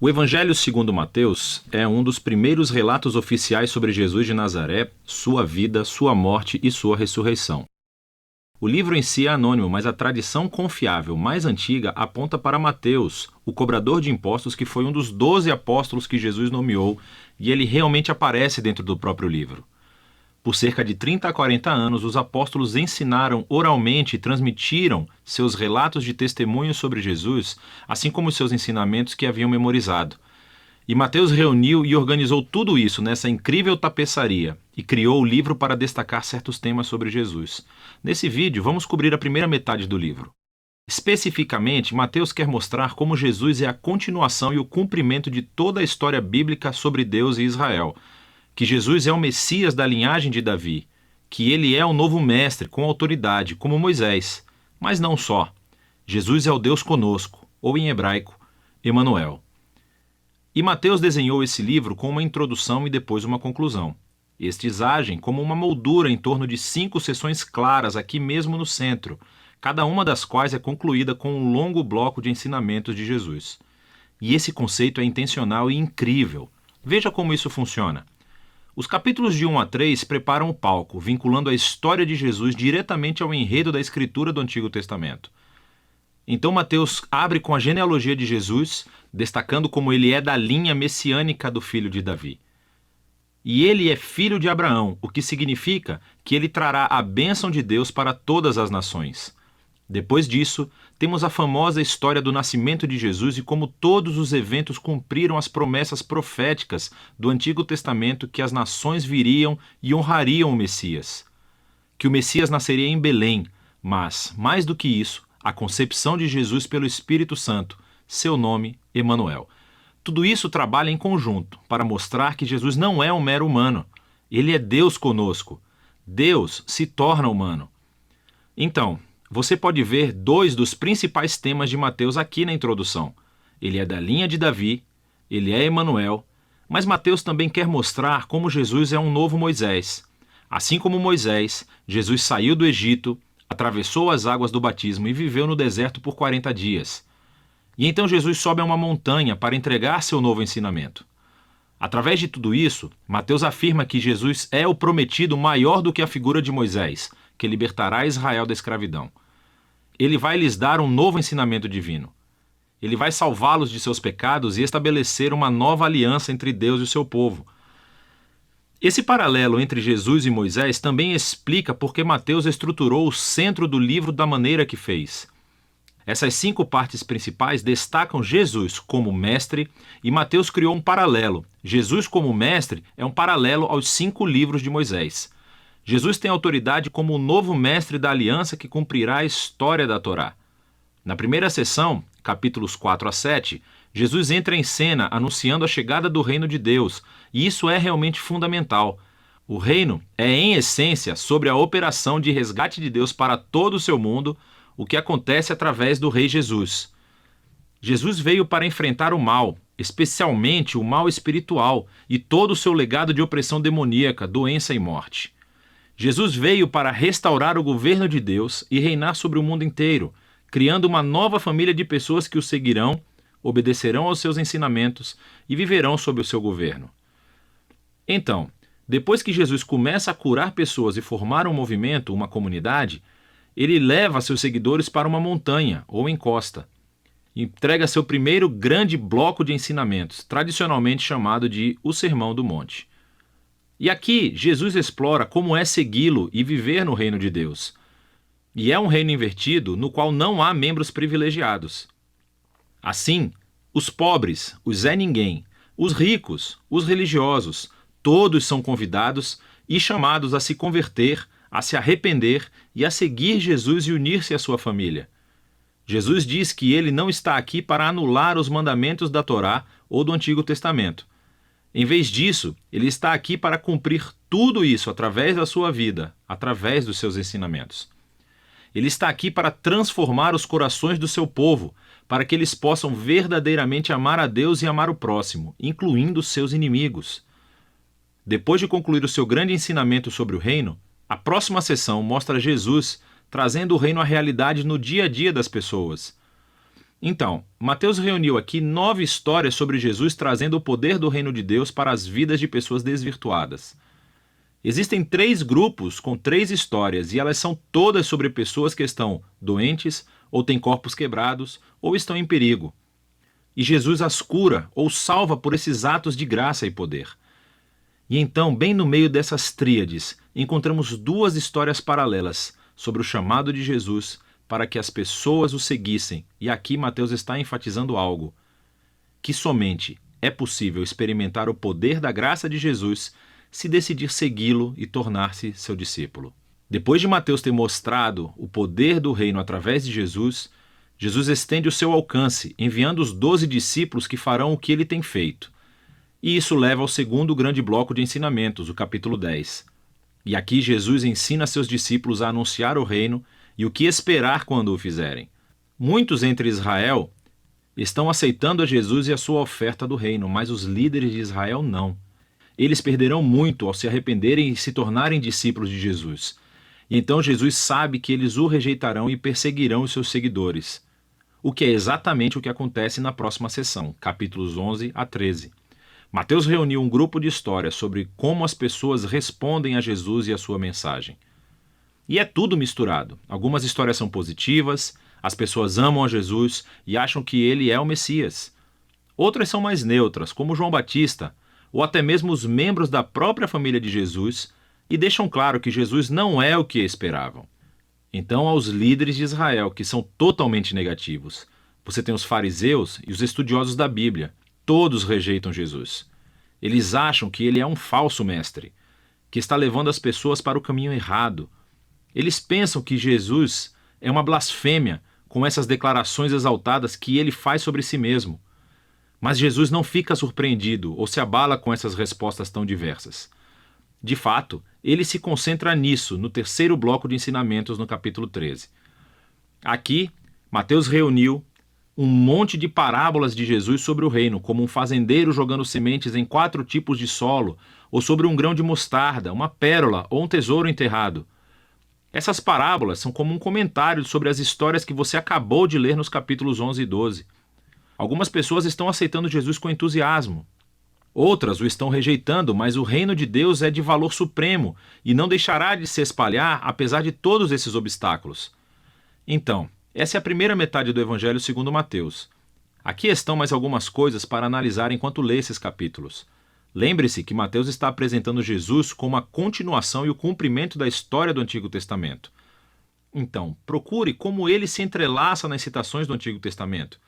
O Evangelho segundo Mateus é um dos primeiros relatos oficiais sobre Jesus de Nazaré, sua vida, sua morte e sua ressurreição. O livro em si é anônimo, mas a tradição confiável mais antiga aponta para Mateus, o cobrador de impostos que foi um dos 12 apóstolos que Jesus nomeou, e ele realmente aparece dentro do próprio livro. Por cerca de 30 a 40 anos, os apóstolos ensinaram oralmente e transmitiram seus relatos de testemunho sobre Jesus, assim como seus ensinamentos que haviam memorizado. E Mateus reuniu e organizou tudo isso nessa incrível tapeçaria e criou o livro para destacar certos temas sobre Jesus. Nesse vídeo, vamos cobrir a primeira metade do livro. Especificamente, Mateus quer mostrar como Jesus é a continuação e o cumprimento de toda a história bíblica sobre Deus e Israel, que Jesus é o Messias da linhagem de Davi, que ele é o novo mestre com autoridade, como Moisés. Mas não só. Jesus é o Deus conosco, ou em hebraico, Emanuel. E Mateus desenhou esse livro com uma introdução e depois uma conclusão. Estes agem como uma moldura em torno de 5 seções claras aqui mesmo no centro, cada uma das quais é concluída com um longo bloco de ensinamentos de Jesus. E esse conceito é intencional e incrível. Veja como isso funciona. Os capítulos de 1 a 3 preparam o palco, vinculando a história de Jesus diretamente ao enredo da escritura do Antigo Testamento. Então Mateus abre com a genealogia de Jesus, destacando como ele é da linha messiânica do filho de Davi. E ele é filho de Abraão, o que significa que ele trará a bênção de Deus para todas as nações. Depois disso, temos a famosa história do nascimento de Jesus e como todos os eventos cumpriram as promessas proféticas do Antigo Testamento que as nações viriam e honrariam o Messias. Que o Messias nasceria em Belém, mas, mais do que isso, a concepção de Jesus pelo Espírito Santo, seu nome, Emanuel. Tudo isso trabalha em conjunto para mostrar que Jesus não é um mero humano. Ele é Deus conosco. Deus se torna humano. Então, você pode ver 2 dos principais temas de Mateus aqui na introdução. Ele é da linha de Davi, ele é Emanuel, mas Mateus também quer mostrar como Jesus é um novo Moisés. Assim como Moisés, Jesus saiu do Egito, atravessou as águas do batismo e viveu no deserto por 40 dias. E então Jesus sobe a uma montanha para entregar seu novo ensinamento. Através de tudo isso, Mateus afirma que Jesus é o prometido maior do que a figura de Moisés, que libertará Israel da escravidão. Ele vai lhes dar um novo ensinamento divino. Ele vai salvá-los de seus pecados e estabelecer uma nova aliança entre Deus e o seu povo. Esse paralelo entre Jesus e Moisés também explica por que Mateus estruturou o centro do livro da maneira que fez. Essas 5 partes principais destacam Jesus como mestre e Mateus criou um paralelo. Jesus como mestre é um paralelo aos 5 livros de Moisés. Jesus tem autoridade como o novo mestre da aliança que cumprirá a história da Torá. Na primeira sessão, capítulos 4 a 7, Jesus entra em cena anunciando a chegada do reino de Deus, e isso é realmente fundamental. O reino é, em essência, sobre a operação de resgate de Deus para todo o seu mundo, o que acontece através do Rei Jesus. Jesus veio para enfrentar o mal, especialmente o mal espiritual, e todo o seu legado de opressão demoníaca, doença e morte. Jesus veio para restaurar o governo de Deus e reinar sobre o mundo inteiro, criando uma nova família de pessoas que o seguirão, obedecerão aos seus ensinamentos e viverão sob o seu governo. Então, depois que Jesus começa a curar pessoas e formar um movimento, uma comunidade, ele leva seus seguidores para uma montanha ou encosta. Entrega seu primeiro grande bloco de ensinamentos, tradicionalmente chamado de o Sermão do Monte. E aqui, Jesus explora como é segui-lo e viver no reino de Deus. E é um reino invertido no qual não há membros privilegiados. Assim, os pobres, os Zé Ninguém, os ricos, os religiosos, todos são convidados e chamados a se converter, a se arrepender e a seguir Jesus e unir-se à sua família. Jesus diz que ele não está aqui para anular os mandamentos da Torá ou do Antigo Testamento. Em vez disso, ele está aqui para cumprir tudo isso através da sua vida, através dos seus ensinamentos. Ele está aqui para transformar os corações do seu povo, para que eles possam verdadeiramente amar a Deus e amar o próximo, incluindo seus inimigos. Depois de concluir o seu grande ensinamento sobre o reino, a próxima sessão mostra Jesus trazendo o reino à realidade no dia a dia das pessoas. Então, Mateus reuniu aqui 9 histórias sobre Jesus trazendo o poder do reino de Deus para as vidas de pessoas desvirtuadas. Existem 3 grupos com 3 histórias e elas são todas sobre pessoas que estão doentes, ou têm corpos quebrados, ou estão em perigo. E Jesus as cura ou salva por esses atos de graça e poder. E então, bem no meio dessas tríades, encontramos 2 histórias paralelas sobre o chamado de Jesus para que as pessoas o seguissem. E aqui Mateus está enfatizando algo: que somente é possível experimentar o poder da graça de Jesus se decidir segui-lo e tornar-se seu discípulo. Depois de Mateus ter mostrado o poder do reino através de Jesus, Jesus estende o seu alcance, enviando os 12 discípulos que farão o que ele tem feito. E isso leva ao segundo grande bloco de ensinamentos, o capítulo 10. E aqui Jesus ensina seus discípulos a anunciar o reino e o que esperar quando o fizerem. Muitos entre Israel estão aceitando a Jesus e a sua oferta do reino, mas os líderes de Israel não. Eles perderão muito ao se arrependerem e se tornarem discípulos de Jesus. E então Jesus sabe que eles o rejeitarão e perseguirão os seus seguidores. O que é exatamente o que acontece na próxima sessão, capítulos 11 a 13. Mateus reuniu um grupo de histórias sobre como as pessoas respondem a Jesus e a sua mensagem. E é tudo misturado. Algumas histórias são positivas, as pessoas amam a Jesus e acham que ele é o Messias. Outras são mais neutras, como João Batista, ou até mesmo os membros da própria família de Jesus, e deixam claro que Jesus não é o que esperavam. Então, aos líderes de Israel, que são totalmente negativos, você tem os fariseus e os estudiosos da Bíblia. Todos rejeitam Jesus. Eles acham que ele é um falso mestre, que está levando as pessoas para o caminho errado. Eles pensam que Jesus é uma blasfêmia com essas declarações exaltadas que ele faz sobre si mesmo. Mas Jesus não fica surpreendido ou se abala com essas respostas tão diversas. De fato, ele se concentra nisso no terceiro bloco de ensinamentos no capítulo 13. Aqui, Mateus reuniu um monte de parábolas de Jesus sobre o reino, como um fazendeiro jogando sementes em 4 tipos de solo, ou sobre um grão de mostarda, uma pérola ou um tesouro enterrado. Essas parábolas são como um comentário sobre as histórias que você acabou de ler nos capítulos 11 e 12. Algumas pessoas estão aceitando Jesus com entusiasmo. Outras o estão rejeitando, mas o reino de Deus é de valor supremo e não deixará de se espalhar apesar de todos esses obstáculos. Então, essa é a primeira metade do Evangelho segundo Mateus. Aqui estão mais algumas coisas para analisar enquanto lê esses capítulos. Lembre-se que Mateus está apresentando Jesus como a continuação e o cumprimento da história do Antigo Testamento. Então, procure como ele se entrelaça nas citações do Antigo Testamento.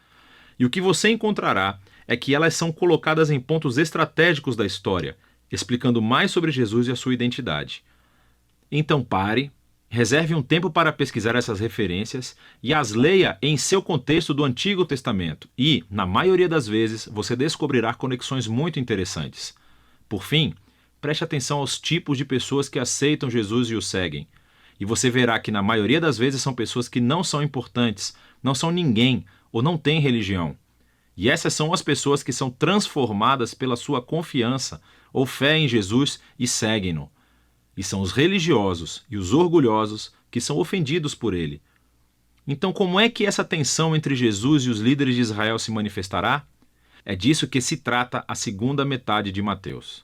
E o que você encontrará é que elas são colocadas em pontos estratégicos da história, explicando mais sobre Jesus e a sua identidade. Então pare, reserve um tempo para pesquisar essas referências e as leia em seu contexto do Antigo Testamento e, na maioria das vezes, você descobrirá conexões muito interessantes. Por fim, preste atenção aos tipos de pessoas que aceitam Jesus e o seguem. E você verá que na maioria das vezes são pessoas que não são importantes, não são ninguém ou não têm religião. E essas são as pessoas que são transformadas pela sua confiança ou fé em Jesus e seguem-no. E são os religiosos e os orgulhosos que são ofendidos por ele. Então, como é que essa tensão entre Jesus e os líderes de Israel se manifestará? É disso que se trata a segunda metade de Mateus.